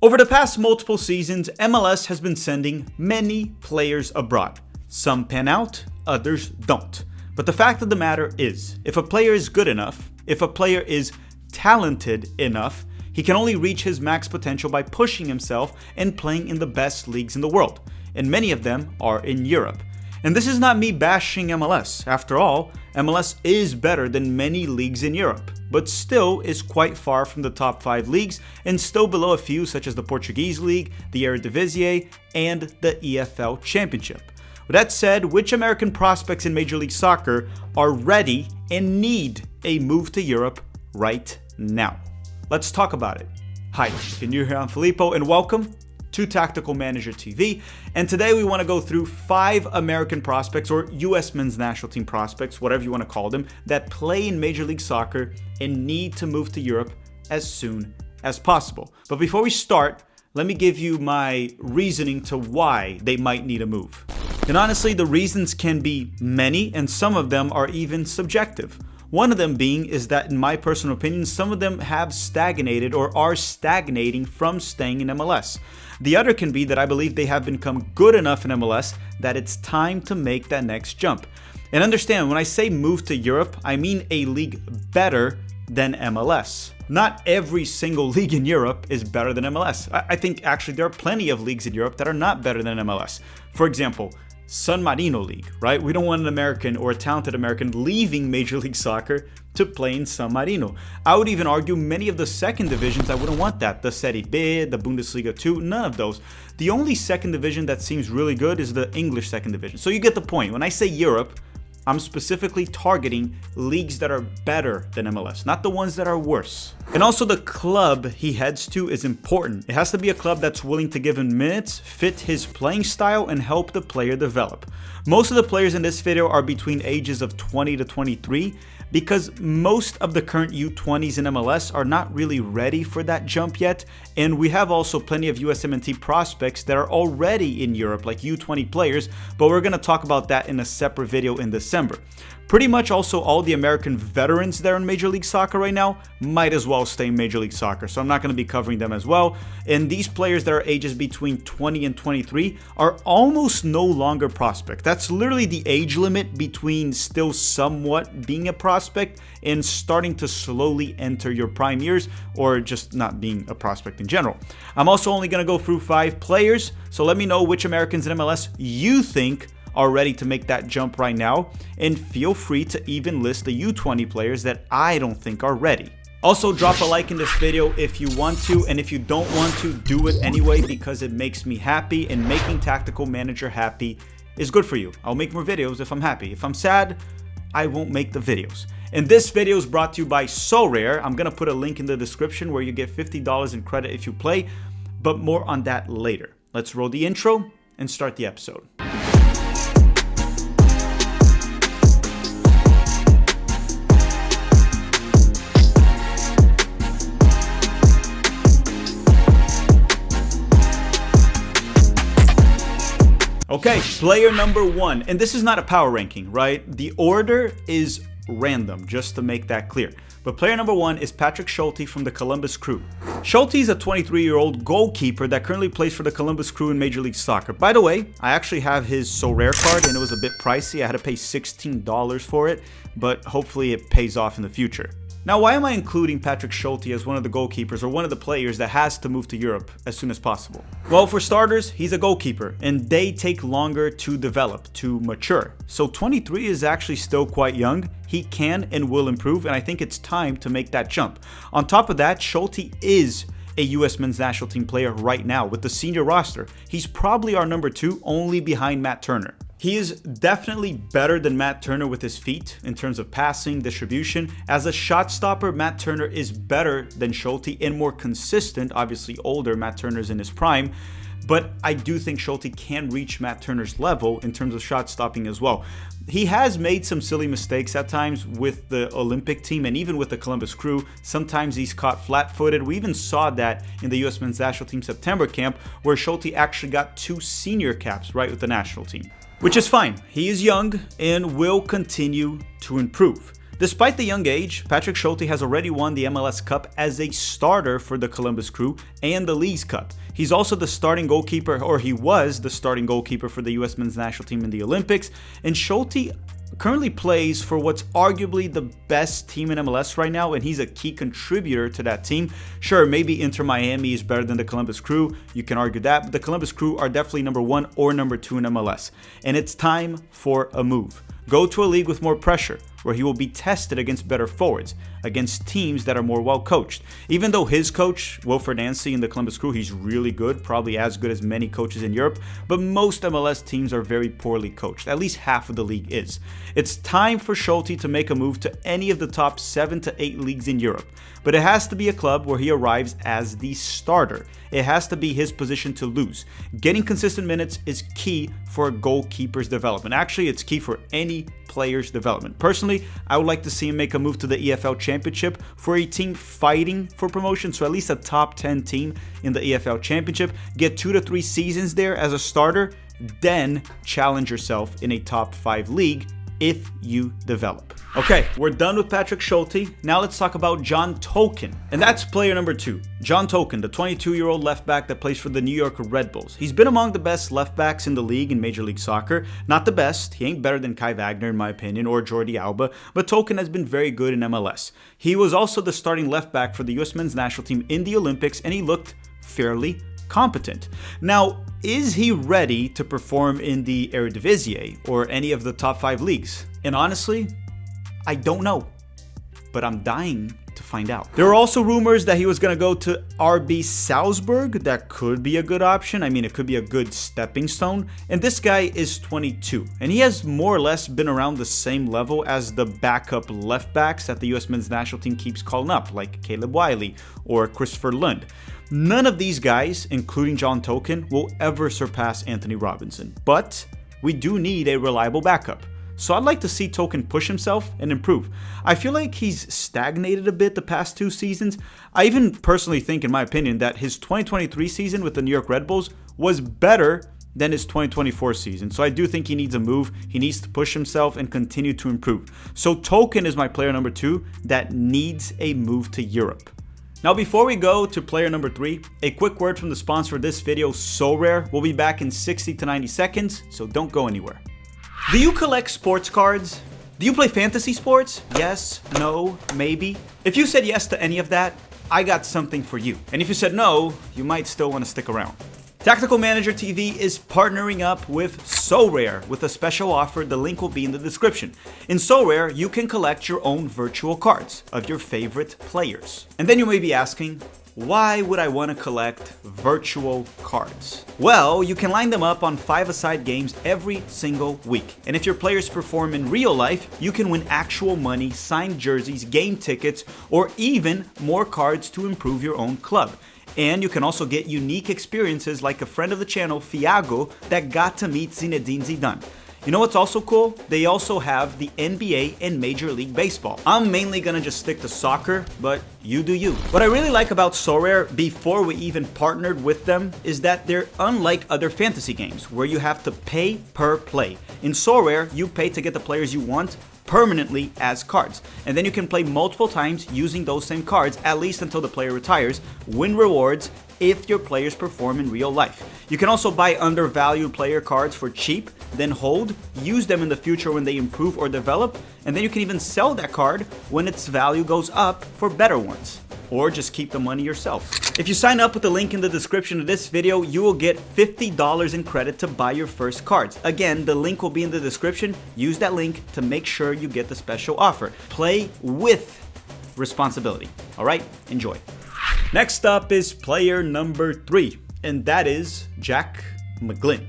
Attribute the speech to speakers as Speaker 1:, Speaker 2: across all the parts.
Speaker 1: Over the past multiple seasons, MLS has been sending many players abroad. Some pan out, others don't. But the fact of the matter is, if a player is good enough, if a player is talented enough, he can only reach his max potential by pushing himself and playing in the best leagues in the world. And many of them are in Europe. And this is not me bashing MLS. After all, MLS is better than many leagues in Europe, but still is quite far from the top 5 leagues and still below a few such as the Portuguese League, the Eredivisie, and the EFL Championship. With that said, which American prospects in Major League Soccer are ready and need a move to Europe right now? Let's talk about it. Hi, if you're new here, I'm Filippo, and welcome to Tactical Manager TV. And today we want to go through 5 American prospects, or US men's national team prospects, whatever you want to call them, that play in Major League Soccer and need to move to Europe as soon as possible. But before we start, let me give you my reasoning to why they might need a move. And honestly, the reasons can be many, and some of them are even subjective. One of them being is that, in my personal opinion, some of them have stagnated or are stagnating from staying in MLS. The other can be that I believe they have become good enough in MLS that it's time to make that next jump. And understand, when I say move to Europe, I mean a league better than MLS. Not every single league in Europe is better than MLS. I think actually there are plenty of leagues in Europe that are not better than MLS. For example, San Marino League, right? We don't want an American or a talented American leaving Major League Soccer to play in San Marino. I would even argue many of the second divisions, I wouldn't want that. The Serie B, the Bundesliga 2, none of those. The only second division that seems really good is the English second division. So you get the point. When I say Europe, I'm specifically targeting leagues that are better than MLS, not the ones that are worse. And also, the club he heads to is important. It has to be a club that's willing to give him minutes, fit his playing style, and help the player develop. Most of the players in this video are between ages of 20 to 23 because most of the current U20s in MLS are not really ready for that jump yet. And we have also plenty of USMNT prospects that are already in Europe, like U20 players, but we're going to talk about that in a separate video in December. Pretty much also all the American veterans that are in Major League Soccer right now might as well stay in Major League Soccer, so I'm not going to be covering them as well. And these players that are ages between 20 and 23 are almost no longer prospect. That's literally the age limit between still somewhat being a prospect and starting to slowly enter your prime years, or just not being a prospect in general. I'm also only going to go through 5 players, so let me know which Americans in MLS you think are ready to make that jump right now, and feel free to even list the U20 players that I don't think are ready. Also, drop a like in this video if you want to, and if you don't want to, do it anyway because it makes me happy, and making Tactical Manager happy is good for you. I'll make more videos if I'm happy. If I'm sad, I won't make the videos. And this video is brought to you by SoRare. I'm gonna put a link in the description where you get $50 in credit if you play, but more on that later. Let's roll the intro and start the episode. Okay, player number 1, and this is not a power ranking, right? The order is random, just to make that clear. But player number 1 is Patrick Schulte from the Columbus Crew. Schulte is a 23-year-old goalkeeper that currently plays for the Columbus Crew in Major League Soccer. By the way, I actually have his SoRare card, and it was a bit pricey. I had to pay $16 for it, but hopefully it pays off in the future. Now, why am I including Patrick Schulte as one of the goalkeepers, or one of the players that has to move to Europe as soon as possible? Well, for starters, he's a goalkeeper, and they take longer to develop, to mature. So 23 is actually still quite young. He can and will improve, and I think it's time to make that jump. On top of that, Schulte is a US men's national team player right now with the senior roster. He's probably our number 2, only behind Matt Turner. He is definitely better than Matt Turner with his feet in terms of passing, distribution. As a shot stopper, Matt Turner is better than Schulte and more consistent. Obviously older, Matt Turner's in his prime. But I do think Schulte can reach Matt Turner's level in terms of shot stopping as well. He has made some silly mistakes at times with the Olympic team and even with the Columbus Crew. Sometimes he's caught flat-footed. We even saw that in the US men's national team September camp, where Schulte actually got 2 senior caps right with the national team. Which is fine. He is young and will continue to improve. Despite the young age, Patrick Schulte has already won the MLS Cup as a starter for the Columbus Crew and the Leagues Cup. He's also the starting goalkeeper, or he was the starting goalkeeper for the US men's national team in the Olympics, and Schulte currently plays for what's arguably the best team in MLS right now, and he's a key contributor to that team. Sure, maybe Inter Miami is better than the Columbus Crew, you can argue that, but the Columbus Crew are definitely number 1 or number 2 in MLS, and it's time for a move. Go to a league with more pressure, where he will be tested against better forwards, against teams that are more well coached. Even though his coach, Wilfred Nancy in the Columbus Crew, he's really good, probably as good as many coaches in Europe, but most MLS teams are very poorly coached. At least half of the league is. It's time for Schulte to make a move to any of the top 7 to 8 leagues in Europe, but it has to be a club where he arrives as the starter. It has to be his position to lose. Getting consistent minutes is key for a goalkeeper's development. Actually, it's key for any player's development. Personally, I would like to see him make a move to the EFL Championship for a team fighting for promotion, so at least a top 10 team in the EFL Championship. Get 2 to 3 seasons there as a starter, then challenge yourself in a top 5 league if you develop. Okay, we're done with Patrick Schulte. Now let's talk about John Tolkin. And that's player number 2. John Tolkin, the 22-year-old left back that plays for the New York Red Bulls. He's been among the best left backs in the league in Major League Soccer. Not the best, he ain't better than Kai Wagner in my opinion, or Jordi Alba, but Tolkin has been very good in MLS. He was also the starting left back for the US men's national team in the Olympics, and he looked fairly competent. Now, is he ready to perform in the Eredivisie or any of the top 5 leagues? And honestly, I don't know, but I'm dying to find out. There are also rumors that he was going to go to RB Salzburg. That could be a good option. I mean, it could be a good stepping stone. And this guy is 22, and he has more or less been around the same level as the backup left backs that the US men's national team keeps calling up, like Caleb Wiley or Christopher Lund. None of these guys, including John Tolkin, will ever surpass Anthony Robinson, but we do need a reliable backup. So I'd like to see Tolkin push himself and improve. I feel like he's stagnated a bit the past 2 seasons. I even personally think, in my opinion, that his 2023 season with the New York Red Bulls was better than his 2024 season. So I do think he needs a move. He needs to push himself and continue to improve. So Tolkin is my player number 2 that needs a move to Europe. Now, before we go to player number 3, a quick word from the sponsor of this video, SoRare. We'll be back in 60 to 90 seconds, so don't go anywhere. Do you collect sports cards? Do you play fantasy sports? Yes, no, maybe? If you said yes to any of that, I got something for you. And if you said no, you might still want to stick around. Tactical Manager TV is partnering up with SoRare with a special offer. The link will be in the description. In SoRare, you can collect your own virtual cards of your favorite players. And then you may be asking, why would I want to collect virtual cards? Well, you can line them up on 5-a-side games every single week. And if your players perform in real life, you can win actual money, signed jerseys, game tickets, or even more cards to improve your own club. And you can also get unique experiences like a friend of the channel, Fiago, that got to meet Zinedine Zidane. You know what's also cool? They also have the NBA and Major League Baseball. I'm mainly gonna just stick to soccer, but you do you. What I really like about SoRare, before we even partnered with them, is that they're unlike other fantasy games where you have to pay per play. In SoRare, you pay to get the players you want permanently as cards, and then you can play multiple times using those same cards, at least until the player retires, win rewards if your players perform in real life. You can also buy undervalued player cards for cheap, then hold, use them in the future when they improve or develop, and then you can even sell that card when its value goes up for better ones. Or just keep the money yourself. If you sign up with the link in the description of this video, you will get $50 in credit to buy your first cards. Again, the link will be in the description. Use that link to make sure you get the special offer. Play with responsibility. All right, enjoy. Next up is player number 3, and that is Jack McGlynn.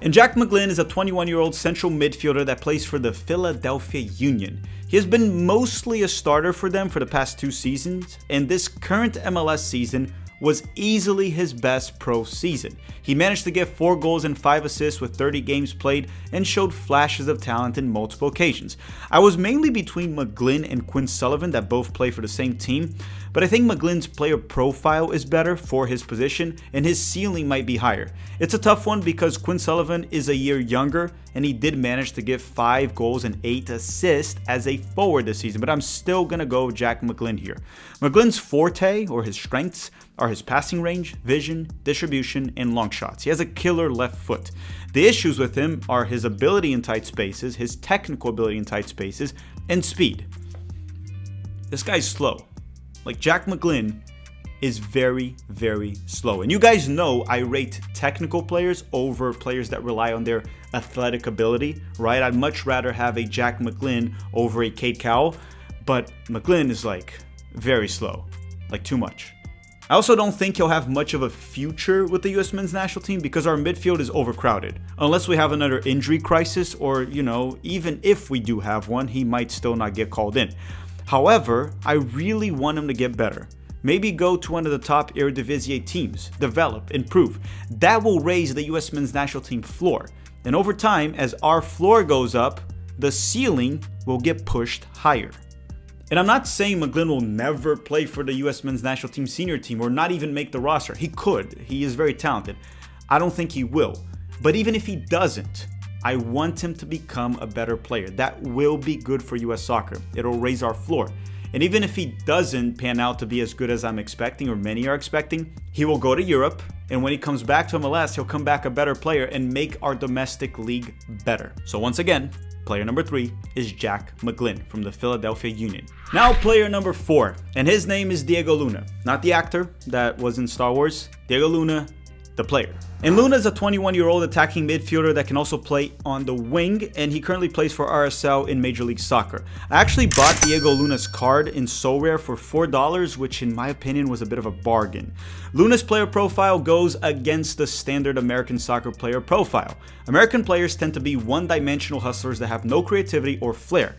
Speaker 1: And Jack McGlynn is a 21-year-old central midfielder that plays for the Philadelphia Union. He has been mostly a starter for them for the past 2 seasons, and this current MLS season was easily his best pro season. He managed to get 4 goals and 5 assists with 30 games played and showed flashes of talent in multiple occasions. I was mainly between McGlynn and Quinn Sullivan that both play for the same team, but I think McGlynn's player profile is better for his position and his ceiling might be higher. It's a tough one because Quinn Sullivan is a year younger and he did manage to get 5 goals and 8 assists as a forward this season, but I'm still going to go Jack McGlynn here. McGlynn's forte, or his strengths, are his passing range, vision, distribution, and long shots. He has a killer left foot. The issues with him are his ability in tight spaces, his technical ability in tight spaces, and speed. This guy's slow. Like, Jack McGlynn is very, very slow. And you guys know I rate technical players over players that rely on their athletic ability, right? I'd much rather have a Jack McGlynn over a Cade Cowell, but McGlynn is like very slow, like too much. I also don't think he'll have much of a future with the US men's national team because our midfield is overcrowded. Unless we have another injury crisis, or, even if we do have one, he might still not get called in. However, I really want him to get better. Maybe go to one of the top Eredivisie teams, develop, improve. That will raise the US men's national team floor. And over time, as our floor goes up, the ceiling will get pushed higher. And I'm not saying McGlynn will never play for the US men's national team senior team or not even make the roster. He could. He is very talented. I don't think he will. But even if he doesn't, I want him to become a better player. That will be good for US soccer. It'll raise our floor. And even if he doesn't pan out to be as good as I'm expecting, or many are expecting, he will go to Europe. And when he comes back to MLS, he'll come back a better player and make our domestic league better. So once again, player number 3 is Jack McGlynn from the Philadelphia Union. Now player number 4, and his name is Diego Luna. Not the actor that was in Star Wars, Diego Luna, the player. And Luna is a 21-year-old attacking midfielder that can also play on the wing, and he currently plays for RSL in Major League Soccer. I actually bought Diego Luna's card in SoRare for $4, which in my opinion was a bit of a bargain. Luna's player profile goes against the standard American soccer player profile. American players tend to be one-dimensional hustlers that have no creativity or flair.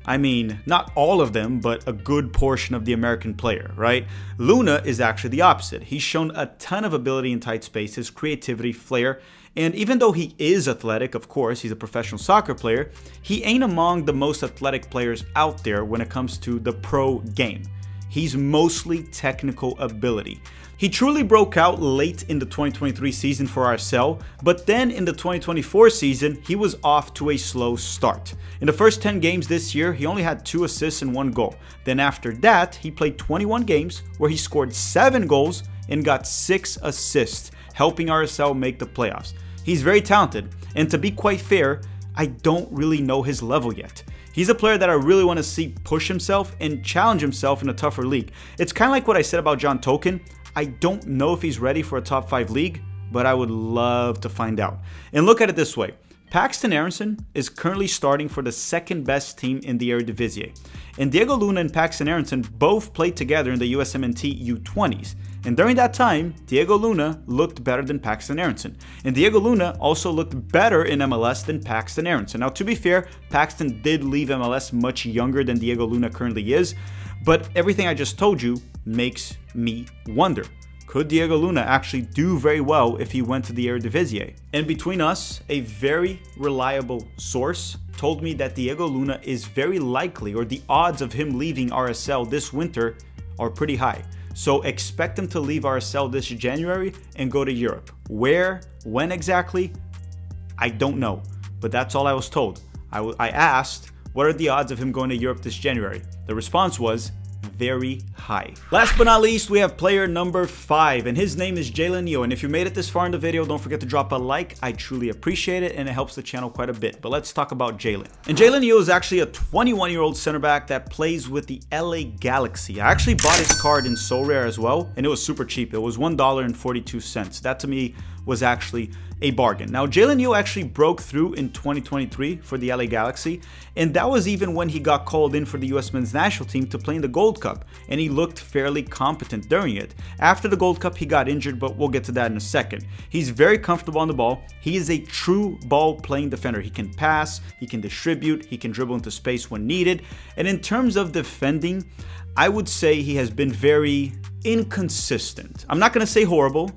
Speaker 1: I mean, not all of them, but a good portion of the American player, right? Luna is actually the opposite. He's shown a ton of ability in tight spaces, creativity, flair, and even though he is athletic, of course, he's a professional soccer player, he ain't among the most athletic players out there when it comes to the pro game. He's mostly technical ability. He truly broke out late in the 2023 season for RSL, but then in the 2024 season, he was off to a slow start. In the first 10 games this year, he only had 2 assists and 1 goal. Then after that, he played 21 games where he scored 7 goals and got 6 assists, helping RSL make the playoffs. He's very talented, and to be quite fair, I don't really know his level yet. He's a player that I really want to see push himself and challenge himself in a tougher league. It's kind of like what I said about John Tolkin. I don't know if he's ready for a top 5 league, but I would love to find out. And look at it this way. Paxton Aronson is currently starting for the second best team in the Eredivisie. And Diego Luna and Paxton Aronson both played together in the USMNT U20s. And during that time, Diego Luna looked better than Paxton Aronson. And Diego Luna also looked better in MLS than Paxton Aronson. Now, to be fair, Paxton did leave MLS much younger than Diego Luna currently is. But everything I just told you makes me wonder. Could Diego Luna actually do very well if he went to the Eredivisie? And between us, a very reliable source told me that Diego Luna is very likely, or the odds of him leaving RSL this winter are pretty high. So expect him to leave RSL this January and go to Europe. Where, when exactly, I don't know. But that's all I was told. I asked, what are the odds of him going to Europe this January? The response was very high. Last but not least, we have player number 5, and his name is Jalen Neal. And if you made it this far in the video, don't forget to drop a like. I truly appreciate it, and it helps the channel quite a bit. But let's talk about Jalen. And Jalen Neal is actually a 21-year-old center back that plays with the LA Galaxy. I actually bought his card in SoRare as well, and it was super cheap. It was $1.42. That to me was actually a bargain. Now, Jalen Neal actually broke through in 2023 for the LA Galaxy, and that was even when he got called in for the US men's national team to play in the Gold Cup, and he looked fairly competent during it. After the Gold Cup, he got injured, but we'll get to that in a second. He's very comfortable on the ball. He is a true ball-playing defender. He can pass, he can distribute, he can dribble into space when needed, and in terms of defending, I would say he has been very inconsistent. I'm not going to say horrible.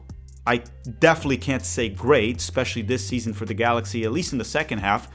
Speaker 1: I definitely can't say great, especially this season for the Galaxy, at least in the second half.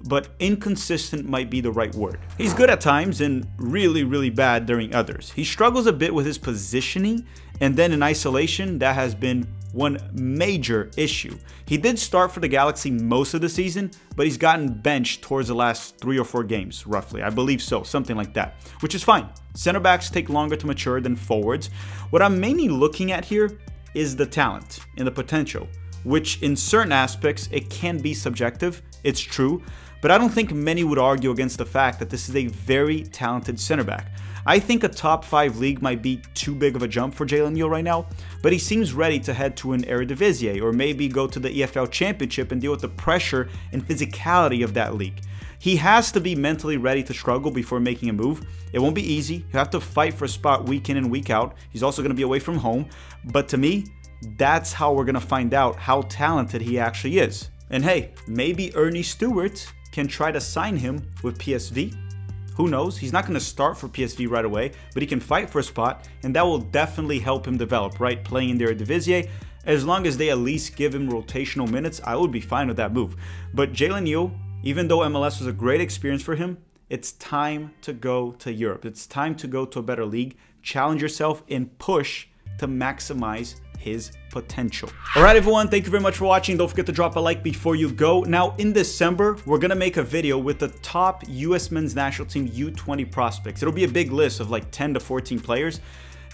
Speaker 1: but inconsistent might be the right word. He's good at times and really bad during others. He struggles a bit with his positioning, and then in isolation, that has been one major issue. He did start for the Galaxy most of the season, but he's gotten benched towards the last 3 or 4 games, roughly. I believe so, something like that, which is fine. Center backs take longer to mature than forwards. What I'm mainly looking at here is the talent and the potential, which in certain aspects, it can be subjective. It's true, but I don't think many would argue against the fact that this is a very talented center back. I think a top 5 league might be too big of a jump for Jalen Neal right now, but he seems ready to head to an Eredivisie or maybe go to the EFL Championship and deal with the pressure and physicality of that league. He has to be mentally ready to struggle before making a move. It won't be easy. He'll have to fight for a spot week in and week out. He's also going to be away from home, but to me, that's how we're going to find out how talented he actually is. And hey, maybe Ernie Stewart can try to sign him with PSV. Who knows? He's not going to start for PSV right away, but he can fight for a spot, and that will definitely help him develop, right? Playing in their Eredivisie. As long as they at least give him rotational minutes, I would be fine with that move. But Jalen Neal, even though MLS was a great experience for him, it's time to go to Europe. It's time to go to a better league, challenge yourself, and push to maximize his potential. All right, everyone, thank you very much for watching. Don't forget to drop a like before you go. Now, in December, we're gonna make a video with the top US men's national team U20 prospects. It'll be a big list of like 10 to 14 players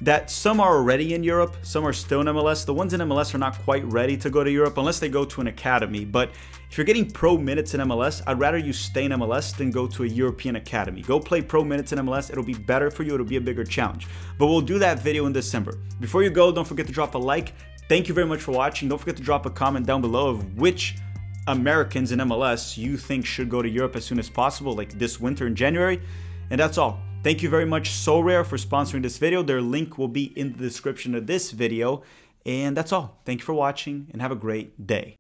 Speaker 1: that some are already in Europe, some are still in MLS. The ones in MLS are not quite ready to go to Europe unless they go to an academy. But if you're getting pro minutes in MLS, I'd rather you stay in MLS than go to a European academy. Go play pro minutes in MLS. It'll be better for you. It'll be a bigger challenge. But we'll do that video in December. Before you go, don't forget to drop a like. Thank you very much for watching. Don't forget to drop a comment down below of which Americans in MLS you think should go to Europe as soon as possible, like this winter in January. And that's all. Thank you very much, SoRare, for sponsoring this video. Their link will be in the description of this video. And that's all. Thank you for watching and have a great day.